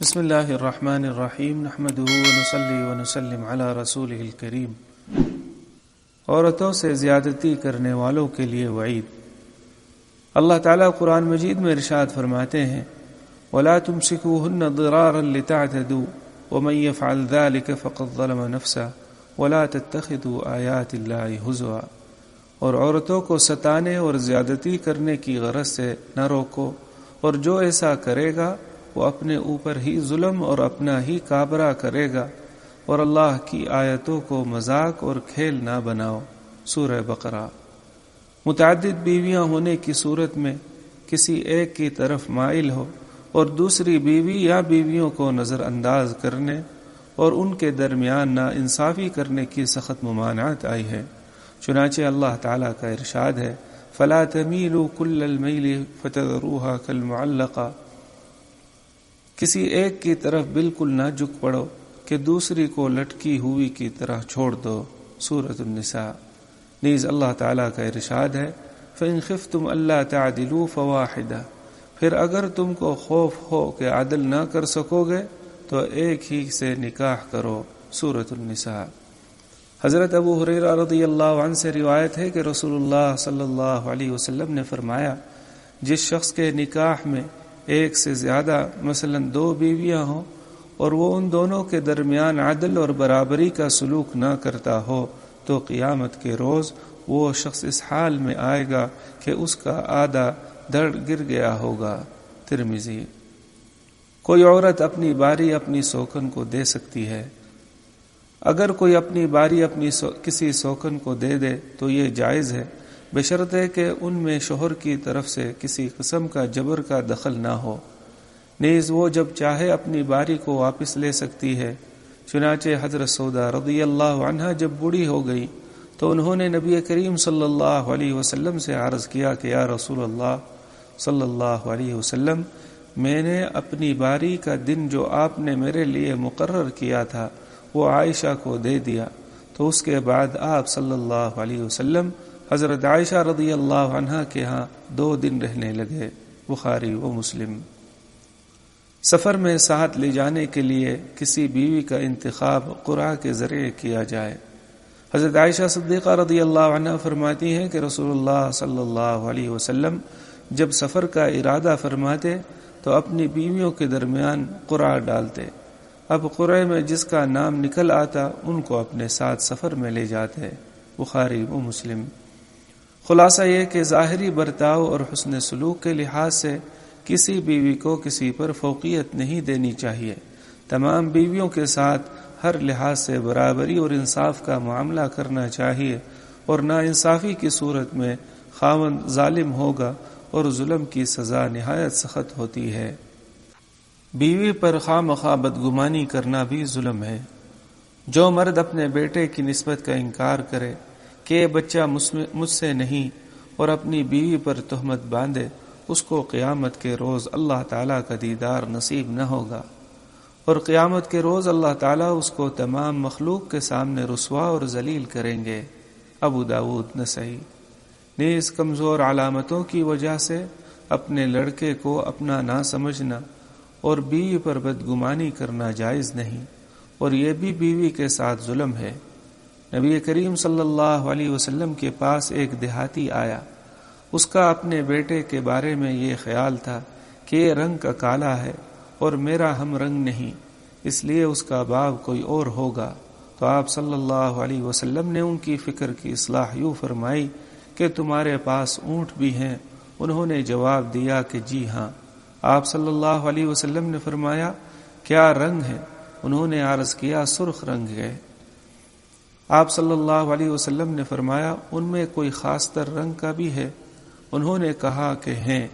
بسم اللہ الرحمن الرحیم نحمدہ ونصلی ونسلم علی رسولہ الکریم۔ عورتوں سے زیادتی کرنے والوں کے لیے وعید۔ اللہ تعالیٰ قرآن مجید میں ارشاد فرماتے ہیں وَلَا تُمْسِكُوهُنَّ ضِرَارًا لِتَعْتَدُوا وَمَن يَفْعَلْ ذَلِكَ فَقَدْ ظَلَمَ نَفْسَهُ وَلَا تَتَّخِذُوا آيَاتِ اللَّهِ هُزُوًا، اور عورتوں کو ستانے اور زیادتی کرنے کی غرض سے نہ روکو، اور جو ایسا کرے گا وہ اپنے اوپر ہی ظلم اور اپنا ہی کابرہ کرے گا، اور اللہ کی آیتوں کو مذاق اور کھیل نہ بناؤ۔ سورہ بقرہ۔ متعدد بیویاں ہونے کی صورت میں کسی ایک کی طرف مائل ہو اور دوسری بیوی یا بیویوں کو نظر انداز کرنے اور ان کے درمیان نا انصافی کرنے کی سخت ممانعت آئی ہے۔ چنانچہ اللہ تعالیٰ کا ارشاد ہے فَلَا تَمِيلُوا كُلَّ الْمَيْلِ فَتَذَرُوهَا كَالْمُعَلَّقَةِ، کسی ایک کی طرف بالکل نہ جھک پڑو کہ دوسری کو لٹکی ہوئی کی طرح چھوڑ دو۔ سورۃ النساء۔ نیز اللہ تعالیٰ کا ارشاد ہے فَإِنْ خِفْتُمْ أَلَّا تَعْدِلُوا فَوَاحِدَةً، پھر اگر تم کو خوف ہو کہ عدل نہ کر سکو گے تو ایک ہی سے نکاح کرو۔ سورۃ النساء۔ حضرت ابو ہریرہ رضی اللہ عنہ سے روایت ہے کہ رسول اللہ صلی اللہ علیہ وسلم نے فرمایا جس شخص کے نکاح میں ایک سے زیادہ مثلا 2 بیویاں ہوں اور وہ ان دونوں کے درمیان عدل اور برابری کا سلوک نہ کرتا ہو تو قیامت کے روز وہ شخص اس حال میں آئے گا کہ اس کا آدھا دھڑ گر گیا ہوگا۔ ترمذی۔ کوئی عورت اپنی باری اپنی سوکن کو دے سکتی ہے۔ اگر کوئی اپنی باری کسی سوکن کو دے دے تو یہ جائز ہے، بشرطے کہ ان میں شوہر کی طرف سے کسی قسم کا جبر کا دخل نہ ہو۔ نیز وہ جب چاہے اپنی باری کو واپس لے سکتی ہے۔ چنانچہ حضرت سودا رضی اللہ عنہا جب بوڑھی ہو گئی تو انہوں نے نبی کریم صلی اللہ علیہ وسلم سے عرض کیا کہ یا رسول اللہ صلی اللہ علیہ وسلم، میں نے اپنی باری کا دن جو آپ نے میرے لیے مقرر کیا تھا وہ عائشہ کو دے دیا۔ تو اس کے بعد آپ صلی اللہ علیہ وسلم حضرت عائشہ رضی اللہ عنہا کے ہاں 2 دن رہنے لگے۔ بخاری و مسلم۔ سفر میں ساتھ لے جانے کے لیے کسی بیوی کا انتخاب قرعہ کے ذریعے کیا جائے۔ حضرت عائشہ صدیقہ رضی اللہ عنہا فرماتی ہیں کہ رسول اللہ صلی اللہ علیہ وسلم جب سفر کا ارادہ فرماتے تو اپنی بیویوں کے درمیان قرعہ ڈالتے، اب قرعے میں جس کا نام نکل آتا ان کو اپنے ساتھ سفر میں لے جاتے۔ بخاری و مسلم۔ خلاصہ یہ کہ ظاہری برتاؤ اور حسن سلوک کے لحاظ سے کسی بیوی کو کسی پر فوقیت نہیں دینی چاہیے۔ تمام بیویوں کے ساتھ ہر لحاظ سے برابری اور انصاف کا معاملہ کرنا چاہیے، اور ناانصافی کی صورت میں خاوند ظالم ہوگا اور ظلم کی سزا نہایت سخت ہوتی ہے۔ بیوی پر خواہ مخواہ بدگمانی کرنا بھی ظلم ہے۔ جو مرد اپنے بیٹے کی نسبت کا انکار کرے کہ یہ بچہ مجھ سے نہیں اور اپنی بیوی پر تہمت باندھے، اس کو قیامت کے روز اللہ تعالیٰ کا دیدار نصیب نہ ہوگا، اور قیامت کے روز اللہ تعالیٰ اس کو تمام مخلوق کے سامنے رسوا اور ذلیل کریں گے۔ ابو داود، نسائی۔ نیز کمزور علامتوں کی وجہ سے اپنے لڑکے کو اپنا نہ سمجھنا اور بیوی پر بدگمانی کرنا جائز نہیں، اور یہ بھی بیوی کے ساتھ ظلم ہے۔ نبی کریم صلی اللہ علیہ وسلم کے پاس ایک دیہاتی آیا۔ اس کا اپنے بیٹے کے بارے میں یہ خیال تھا کہ یہ رنگ کا کالا ہے اور میرا ہم رنگ نہیں، اس لیے اس کا باپ کوئی اور ہوگا۔ تو آپ صلی اللہ علیہ وسلم نے ان کی فکر کی اصلاح یوں فرمائی کہ تمہارے پاس اونٹ بھی ہیں؟ انہوں نے جواب دیا کہ جی ہاں۔ آپ صلی اللہ علیہ وسلم نے فرمایا کیا رنگ ہے؟ انہوں نے عرض کیا سرخ رنگ ہے۔ آپ صلی اللہ علیہ وسلم نے فرمایا ان میں کوئی خاص تر رنگ کا بھی ہے؟ انہوں نے کہا کہ ہیں۔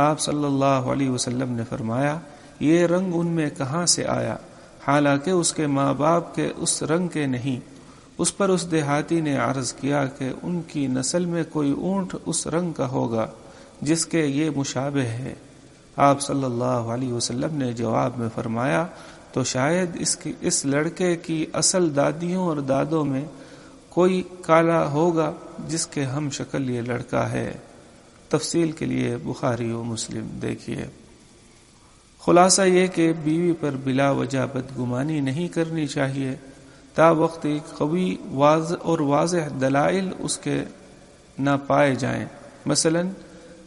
آپ صلی اللہ علیہ وسلم نے فرمایا یہ رنگ ان میں کہاں سے آیا، حالانکہ اس کے ماں باپ کے اس رنگ کے نہیں۔ اس پر اس دیہاتی نے عرض کیا کہ ان کی نسل میں کوئی اونٹ اس رنگ کا ہوگا جس کے یہ مشابہ ہے۔ آپ صلی اللہ علیہ وسلم نے جواب میں فرمایا تو شاید اس لڑکے کی اصل دادیوں اور دادوں میں کوئی کالا ہوگا جس کے ہم شکل یہ لڑکا ہے۔ تفصیل کے لیے بخاری و مسلم دیکھیے۔ خلاصہ یہ کہ بیوی پر بلا وجہ بدگمانی نہیں کرنی چاہیے تا وقت ایک قوی اور واضح دلائل اس کے نہ پائے جائیں۔ مثلا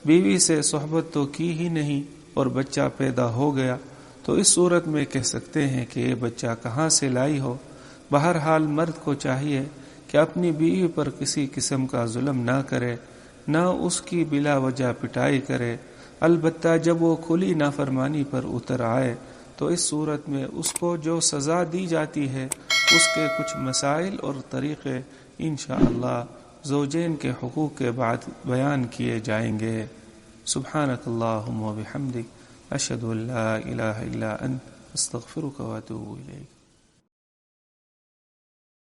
بیوی سے صحبت تو کی ہی نہیں اور بچہ پیدا ہو گیا تو اس صورت میں کہہ سکتے ہیں کہ یہ بچہ کہاں سے لائی ہو۔ بہرحال مرد کو چاہیے کہ اپنی بیوی پر کسی قسم کا ظلم نہ کرے، نہ اس کی بلا وجہ پٹائی کرے، البتہ جب وہ کھلی نافرمانی پر اتر آئے تو اس صورت میں اس کو جو سزا دی جاتی ہے اس کے کچھ مسائل اور طریقے انشاءاللہ زوجین کے حقوق کے بعد بیان کیے جائیں گے۔ سبحانک اللہم و بحمدک، اشہد ان لا الہ الا انت، استغفرک و اتوب الیک۔